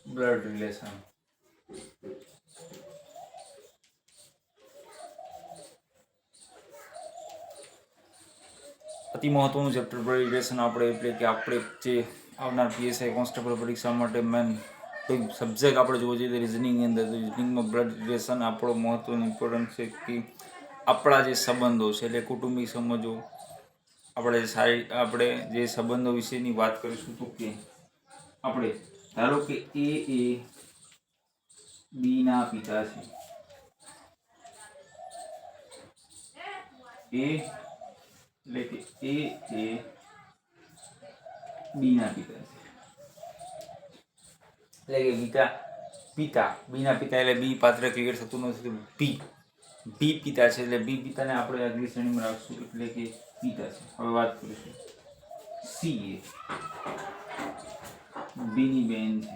Blood relation. અતિ મહત્વનું chapter blood relation આપણે એટલે કે આપણે જે આવનાર પીએસઆઈ કોન્સ્ટેબલ પરીક્ષા માટે મેન કોઈ સબ્જેક્ટ આપણે જોવો જોઈએ રિઝનિંગની અંદર. રિઝનિંગમાં બ્લડ રિલેશન આપણો મહત્વનું ઇમ્પોર્ટન્ટ છે કે આપણા જે સંબંધો છે એટલે કુટુંબિક સમજો આપણે જે સંબંધો વિશેની વાત કરીશું તો કે આપણે ધારો કે એ બી ના પિતા છે. એટલે કે એ બી ના પિતા છે. એટલે કે પિતા બી ના પિતા એટલે બી પાત્ર ક્લિયર થતું નથી. બી પિતા છે એટલે બી પિતાને આપણે અગલી શ્રેણીમાં રાખશું એટલે કે પિતા છે. હવે વાત કરીશું સી બી ની બેન છે.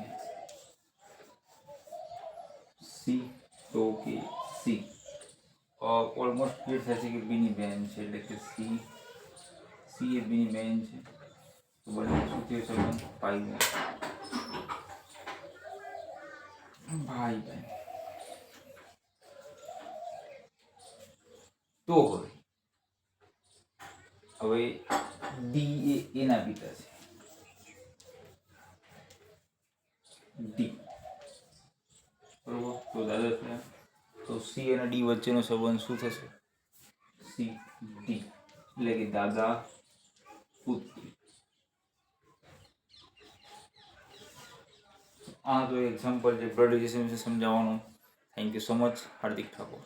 સી તો કે સી ઓલમોસ્ટ ક્લિયર થશે કે બી ની બેન છે એટલે કે સી એ બી ની બેન છે. તો બંને શું થયું સંબંધ ભાઈ બહેન. તો હવે ડી એ એના પિતા છે. ડી બરોબર. તો દાદા તો સી અને ડી વચ્ચેનો સંબંધ શું થશે? સી ડી એટલે કે દાદા પુત્રી. આ તો એક્ઝામ્પલ છે બ્લડ રિલેશન વિશે સમજાવવાનું. Thank you so much Hardik Thakor.